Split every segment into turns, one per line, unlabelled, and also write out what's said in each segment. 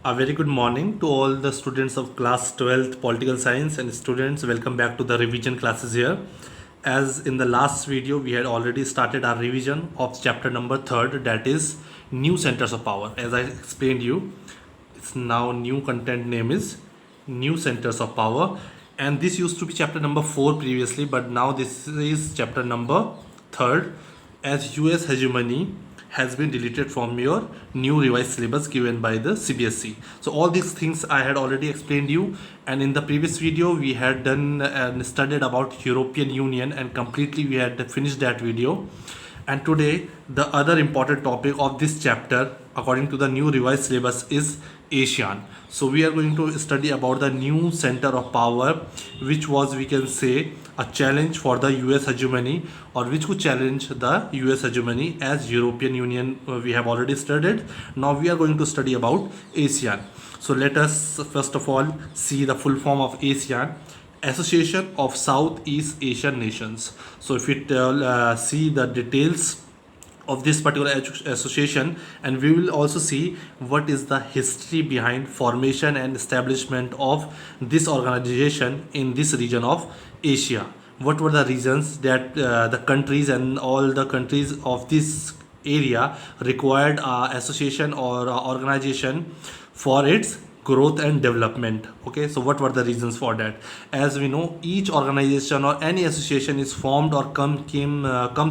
A very good morning to all the students of class 12th political science and students. Welcome back to the revision classes here. As in the last video, we had already started our revision of chapter number 3rd, that is new centers of power. As I explained you, it's now new content name is new centers of power, and this used to be chapter number 4 previously, but now this is chapter number 3rd, as US hegemony has been deleted from your new revised syllabus given by the CBSE. So all these things I had already explained you, and in the previous video we had done and studied about European Union, and completely we had finished that video. And today the other important topic of this chapter according to the new revised syllabus is ASEAN. So we are going to study about the new center of power, which was, we can say, a challenge for the US hegemony, or which could challenge the US hegemony as European Union we have already studied. Now we are going to study about ASEAN. So let us first of all see the full form of ASEAN. Association of Southeast Asian Nations. So if we see the details of this particular association, and we will also see what is the history behind formation and establishment of this organization in this region of Asia. What were the reasons that the countries and all the countries of this area required association or organization for its growth and development. Okay, so what were the reasons for that? As we know, each organization or any association is formed or comes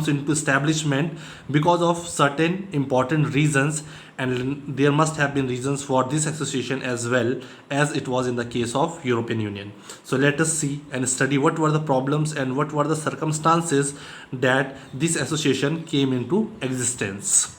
into establishment because of certain important reasons, and there must have been reasons for this association as well, as it was in the case of European Union. So let us see and study what were the problems and what were the circumstances that this association came into existence.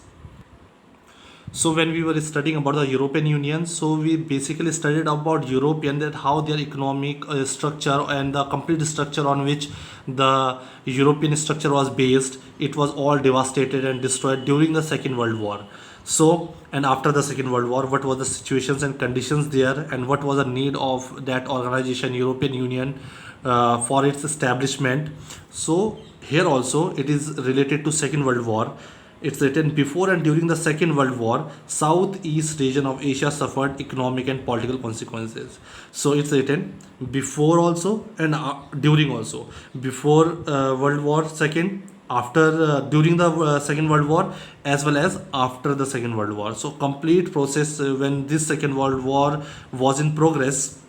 So when we were studying about the European Union, so we basically studied about European, that how their economic structure and the complete structure on which the European structure was based, it was all devastated and destroyed during the Second World War. So, and after the Second World War, what was the situations and conditions there, and what was the need of that organization, European Union, for its establishment. So here also it is related to Second World War. It's written, before and during the Second World War, Southeast region of Asia suffered economic and political consequences. So it's written before also and during also. Before World War Second, after during the Second World War, as well as after the Second World War. So complete process when this Second World War was in progress,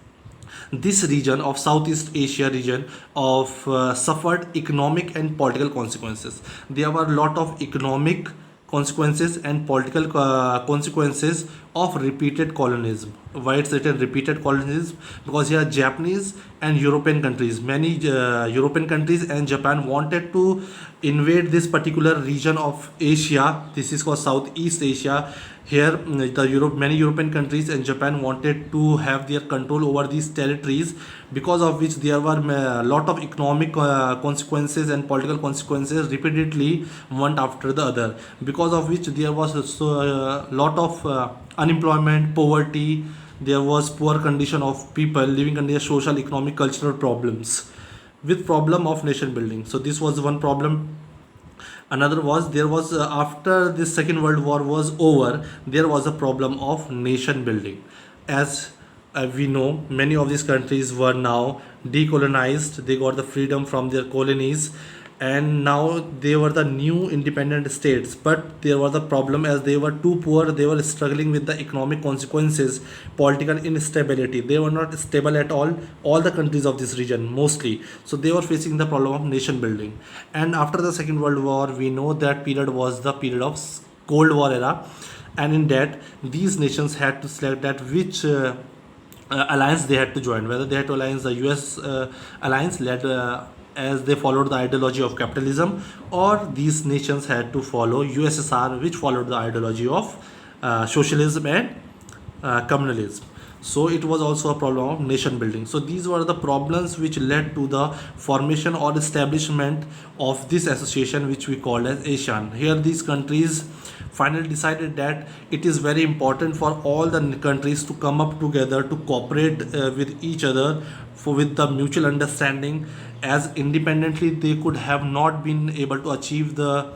this region of Southeast Asia region of suffered economic and political consequences. There were a lot of economic consequences and political consequences of repeated colonialism. Why it's written repeated colonialism? Because here Japanese and European countries, many European countries and Japan wanted to invade this particular region of Asia. This is called Southeast Asia. Here many European countries and Japan wanted to have their control over these territories, because of which there were a lot of economic consequences and political consequences repeatedly one after the other, because of which there was a lot of unemployment, poverty, there was poor condition of people living under social, economic, cultural problems, with problem of nation building. So this was one problem. Another was, there was after this Second World War was over, there was a problem of nation building. As we know, many of these countries were now decolonized, they got the freedom from their colonies, and now they were the new independent states. But there was a problem, as they were too poor, they were struggling with the economic consequences, political instability, they were not stable at all the countries of this region mostly. So they were facing the problem of nation building. And after the Second World War, we know that period was the period of Cold War era, and in that these nations had to select that which alliance they had to join, whether they had to alliance the US alliance led as they followed the ideology of capitalism, or these nations had to follow USSR, which followed the ideology of socialism and communalism. So it was also a problem of nation building. So these were the problems which led to the formation or establishment of this association, which we called as ASEAN. Here these countries finally decided that it is very important for all the countries to come up together to cooperate with each other with the mutual understanding, as independently they could have not been able to achieve the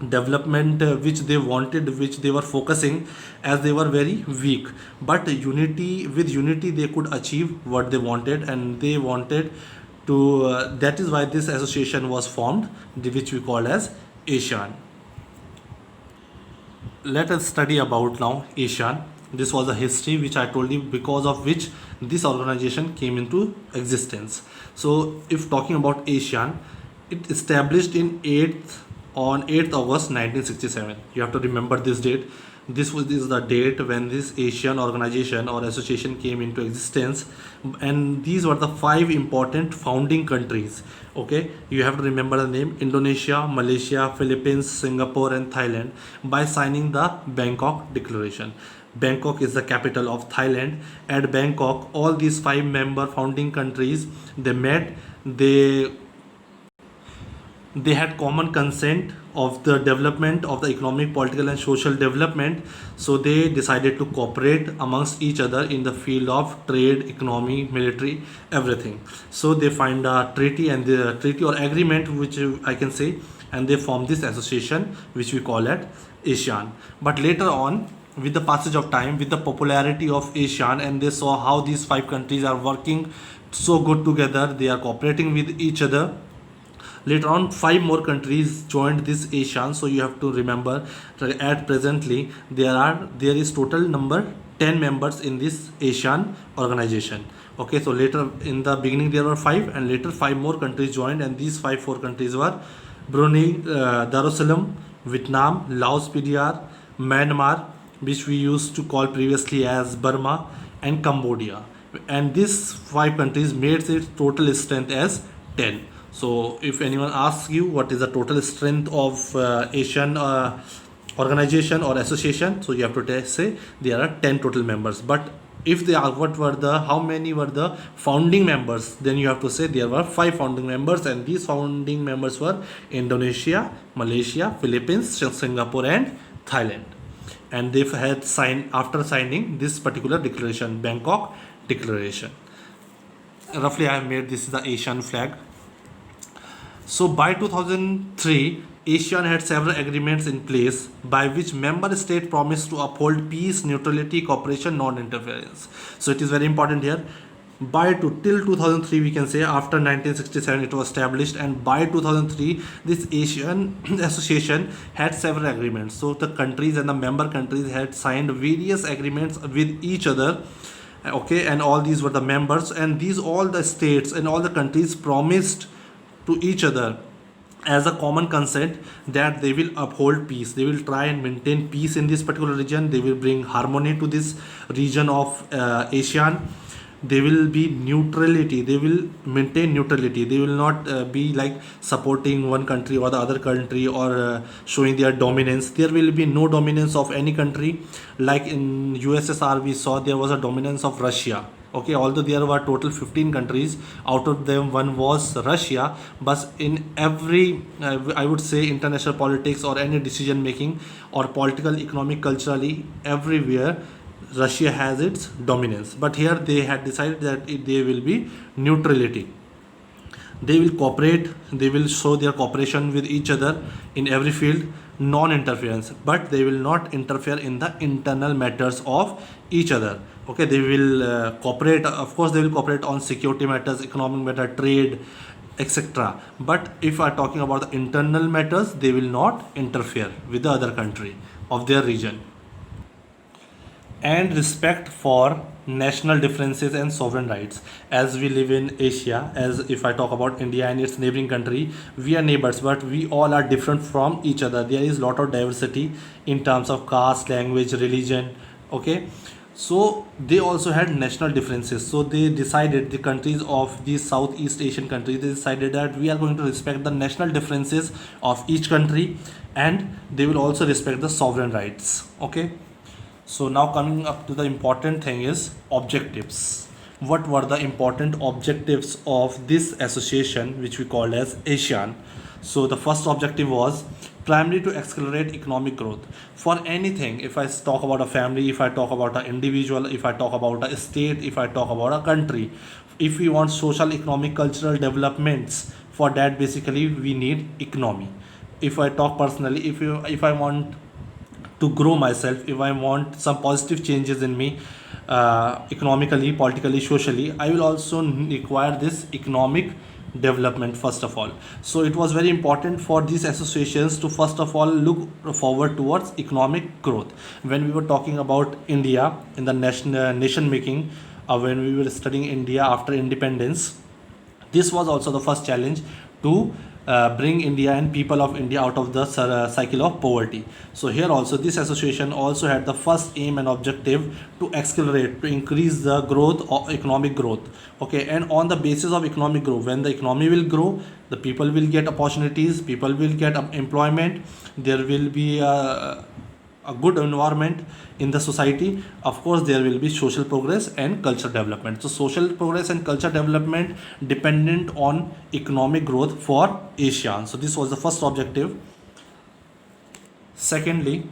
development which they wanted, which they were focusing, as they were very weak. But with unity they could achieve what they wanted, and they wanted to that is why this association was formed, which we call as ASEAN. Let us study about now ASEAN. This was a history which I told you, because of which this organization came into existence. So if talking about ASEAN, it established in 8th August 1967. You have to remember this date. This is the date when this ASEAN organization or association came into existence, and these were the 5 important founding countries. Okay, you have to remember the name: Indonesia, Malaysia, Philippines, Singapore, and Thailand, by signing the Bangkok Declaration. Bangkok is the capital of Thailand. At Bangkok, all these 5 member founding countries, they met. They had common consent of the development of the economic, political, and social development. So they decided to cooperate amongst each other in the field of trade, economy, military, everything. So they find a treaty, and the treaty or agreement, which I can say, and they form this association which we call it ASEAN. But later on, with the passage of time, with the popularity of ASEAN, and they saw how these 5 countries are working so good together, they are cooperating with each other. Later on, 5 more countries joined this ASEAN. So you have to remember that at presently there is total number 10 members in this ASEAN organization. Okay, so later, in the beginning there were 5, and later 5 more countries joined, and these 4 countries were Brunei Darussalam, Vietnam, Laos PDR, Myanmar, which we used to call previously as Burma, and Cambodia. And these 5 countries made its total strength as 10. So if anyone asks you what is the total strength of ASEAN organization or association, so you have to say there are 10 total members. But if they are how many were the founding members, then you have to say there were 5 founding members, and these founding members were Indonesia, Malaysia, Philippines, Singapore, and Thailand. And they had signed, after signing this particular declaration, Bangkok Declaration. Roughly I have made this is the ASEAN flag. So by 2003, ASEAN had several agreements in place by which member states promised to uphold peace, neutrality, cooperation, non-interference. So it is very important here. Till 2003, we can say, after 1967 it was established, and by 2003 this ASEAN association had several agreements. So the countries and the member countries had signed various agreements with each other. Okay, and all these were the members, and these all the states and all the countries promised to each other as a common consent that they will uphold peace. They will try and maintain peace in this particular region. They will bring harmony to this region of ASEAN. They will be neutrality. They will maintain neutrality. They will not be like supporting one country or the other country, or showing their dominance. There will be no dominance of any country. Like in USSR, we saw there was a dominance of Russia. Okay, although there were total 15 countries, out of them one was Russia, but in every I would say international politics or any decision making or political, economic, culturally, everywhere Russia has its dominance. But here they had decided that there will be neutrality. They will cooperate, they will show their cooperation with each other in every field, non-interference, but they will not interfere in the internal matters of each other. Okay, they will cooperate, of course they will cooperate on security matters, economic matter, trade, etc. But if I are talking about the internal matters, they will not interfere with the other country of their region. And respect for national differences and sovereign rights. As we live in Asia, as if I talk about India and its neighboring country, we are neighbors, but we all are different from each other. There is a lot of diversity in terms of caste, language, religion. Okay, so they also had national differences. So they decided, the countries of these Southeast Asian countries, they decided that we are going to respect the national differences of each country, and they will also respect the sovereign rights. Okay, so now coming up to the important thing is objectives. What were the important objectives of this association, which we called as ASEAN? So the first objective was primarily to accelerate economic growth. For anything, if I talk about a family, if I talk about an individual, if I talk about a state, if I talk about a country, if we want social, economic, cultural developments, for that basically we need economy. if I talk personally, if I want to grow myself, if I want some positive changes in me, economically, politically, socially, I will also require this economic development first of all. So it was very important for these associations to first of all look forward towards economic growth. When we were talking about India in the nation making, when we were studying India after independence, this was also the first challenge to bring India and people of India out of the cycle of poverty. So here also this association also had the first aim and objective to accelerate, to increase the growth of economic growth. Okay, and on the basis of economic growth, when the economy will grow, the people will get opportunities, people will get employment, there will be a good environment in the society. Of course there will be social progress and culture development. So social progress and culture development dependent on economic growth for ASEAN. So this was the first objective. Secondly,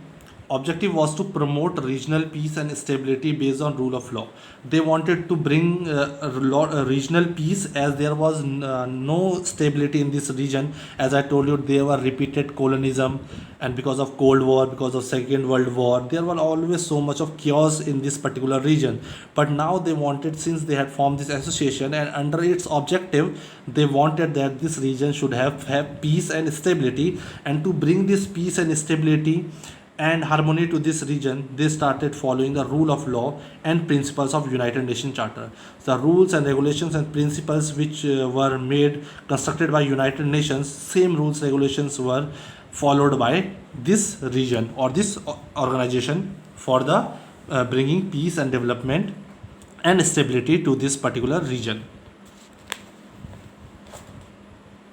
objective was to promote regional peace and stability based on rule of law. They wanted to bring regional peace, as there was no stability in this region. As I told you, there were repeated colonialism, and because of Cold War, because of Second World War, there was always so much of chaos in this particular region. But now they wanted, since they had formed this association, and under its objective they wanted that this region should have peace and stability. And to bring this peace and stability and harmony to this region, they started following the rule of law and principles of United Nations Charter. The rules and regulations and principles which were constructed by United Nations, same rules regulations were followed by this region or this organization for the bringing peace and development and stability to this particular region.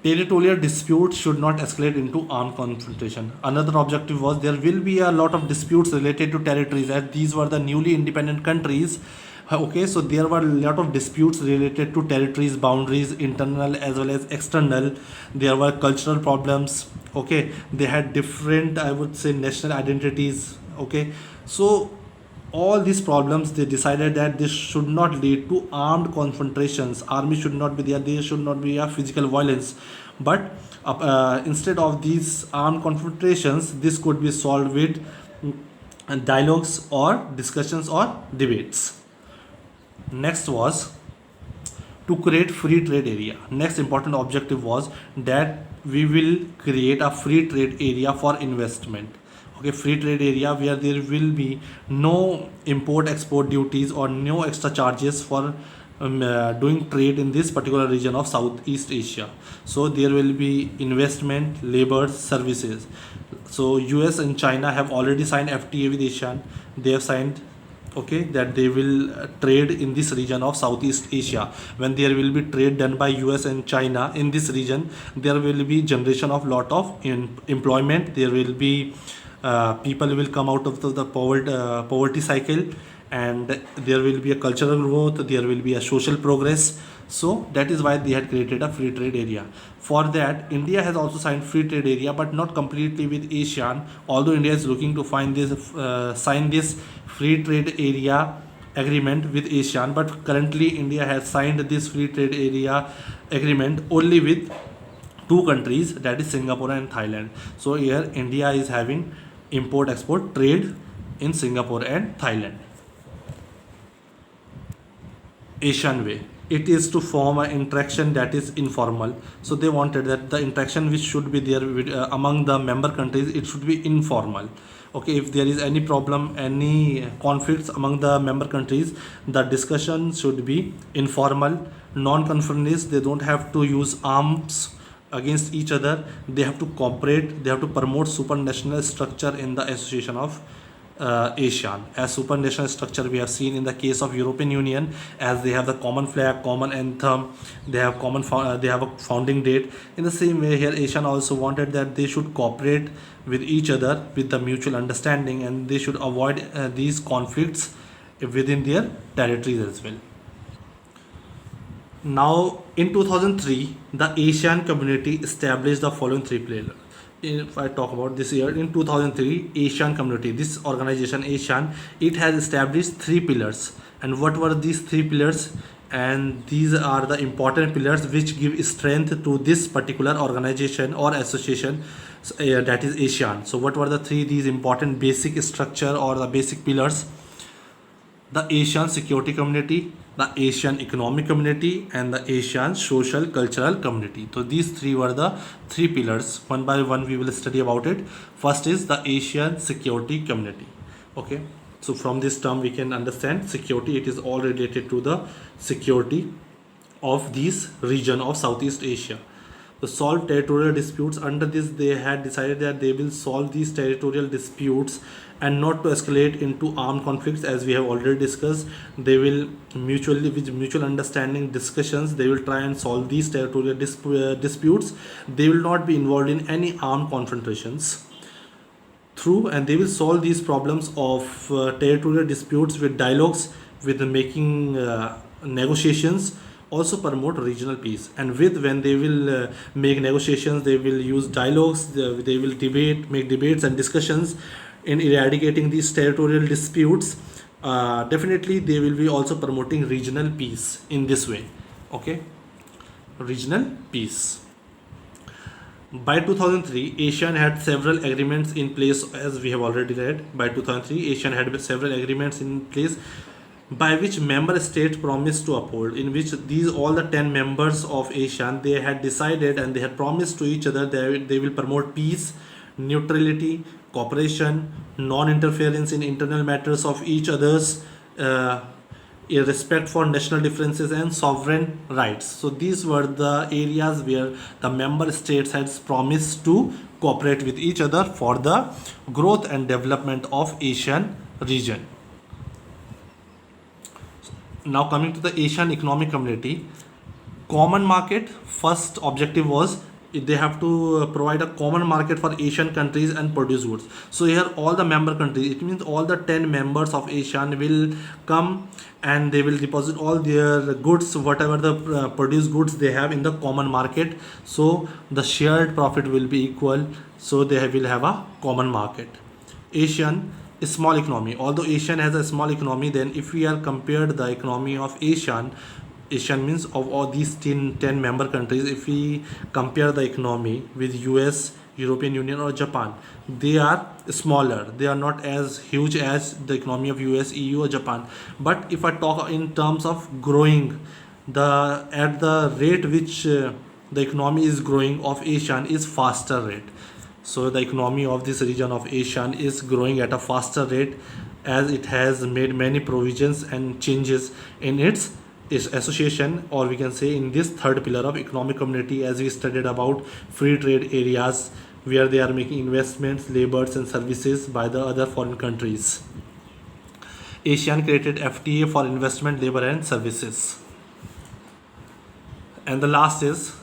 Territorial disputes should not escalate into armed confrontation. Another objective was there will be a lot of disputes related to territories, as these were the newly independent countries. Okay, so there were a lot of disputes related to territories, boundaries, internal as well as external. There were cultural problems. Okay, they had different, I would say, national identities. Okay, so all these problems, they decided that this should not lead to armed confrontations. Army should not be there should not be a physical violence, but instead of these armed confrontations, this could be solved with dialogues or discussions or debates. Next was to create free trade area. Next important objective was that we will create a free trade area for investment. Okay, free trade area where there will be no import export duties or no extra charges for doing trade in this particular region of Southeast Asia. So there will be investment, labor, services. So US and China have already signed FTA with ASEAN. They have signed, okay, that they will trade in this region of Southeast Asia. When there will be trade done by US and China in this region, there will be generation of lot of employment. There will be people will come out of the poverty cycle, and there will be a cultural growth, there will be a social progress. So that is why they had created a free trade area. For that, India has also signed free trade area, but not completely with ASEAN. Although India is looking to sign this free trade area agreement with ASEAN, but currently India has signed this free trade area agreement only with two countries, that is Singapore and Thailand. So here India is having import export trade in Singapore and Thailand. ASEAN way, it is to form an interaction that is informal. So they wanted that the interaction which should be there with, among the member countries, it should be informal. Okay, if there is any problem, any conflicts among the member countries, the discussion should be informal, non-conformist. They don't have to use arms against each other. They have to cooperate. They have to promote supranational structure in the association of ASEAN. As supranational structure we have seen in the case of European Union, as they have the common flag, common anthem, they have they have a founding date. In the same way here, ASEAN also wanted that they should cooperate with each other with the mutual understanding, and they should avoid these conflicts within their territories as well. Now in 2003, the ASEAN community established the following three pillars. If I talk about this year, in 2003, ASEAN community, this organization ASEAN, it has established three pillars. And what were these three pillars? And these are the important pillars which give strength to this particular organization or association. that is ASEAN. So what were the these important basic structure or the basic pillars? The ASEAN Security Community, the ASEAN Economic Community, and the ASEAN Social Cultural Community. So these three were the three pillars. One by one we will study about it. First is the ASEAN Security Community. Okay, so from this term we can understand security. It is all related to the security of this region of Southeast Asia. To solve territorial disputes, under this they had decided that they will solve these territorial disputes and not to escalate into armed conflicts, as we have already discussed. They will mutually, with mutual understanding discussions, they will try and solve these territorial disputes. They will not be involved in any armed confrontations through, and they will solve these problems of territorial disputes with dialogues, with making negotiations, also promote regional peace. And with, when they will make negotiations, they will use dialogues, they will make debates and discussions in eradicating these territorial disputes. Definitely they will be also promoting regional peace in this way. Okay, regional peace. By 2003, ASEAN had several agreements in place, as we have already read. By 2003, ASEAN had several agreements in place by which member states promised to uphold, in which these all the 10 members of ASEAN, they had decided and they had promised to each other they will promote peace, neutrality, cooperation, non-interference in internal matters of each other's, a respect for national differences and sovereign rights. So these were the areas where the member states had promised to cooperate with each other for the growth and development of ASEAN region. Now coming to the ASEAN Economic Community, common market. First objective was they have to provide a common market for Asian countries and produce goods. So here all the member countries, it means all the 10 members of ASEAN will come and they will deposit all their goods, whatever the produced goods they have, in the common market. So the shared profit will be equal. So they will have a common market. ASEAN is small economy. Although ASEAN has a small economy, then if we are compared the economy of ASEAN means of all these 10 member countries, if we compare the economy with US, European Union or Japan, they are smaller. They are not as huge as the economy of US, EU or Japan. But if I talk in terms of growing, at the rate which the economy is growing of ASEAN is faster rate. So the economy of this region of ASEAN is growing at a faster rate, as it has made many provisions and changes in its association, or we can say in this third pillar of economic community, as we studied about free trade areas where they are making investments, labors and services by the other foreign countries. ASEAN created FTA for investment, labor and services. And the last is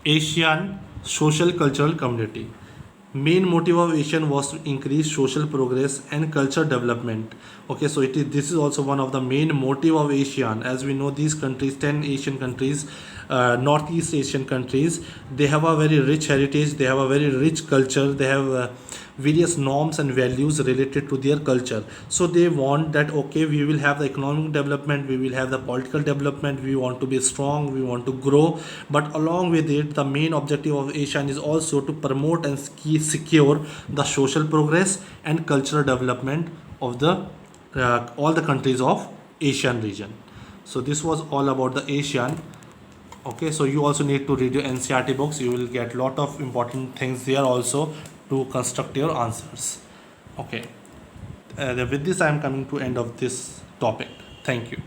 ASEAN Social Cultural Community. Main motive of ASEAN was to increase social progress and culture development. Okay, so this is also one of the main motive of ASEAN. As we know, these countries, 10 Asian countries, Northeast Asian countries, they have a very rich heritage, they have a very rich culture, they have various norms and values related to their culture. So they want that, okay, we will have the economic development, we will have the political development, we want to be strong, we want to grow, but along with it, the main objective of ASEAN is also to promote and secure the social progress and cultural development of the all the countries of ASEAN region. So this was all about the ASEAN. Okay, so you also need to read your NCERT books. You will get lot of important things there also to construct your answers. Okay, with this I am coming to end of this topic. Thank you.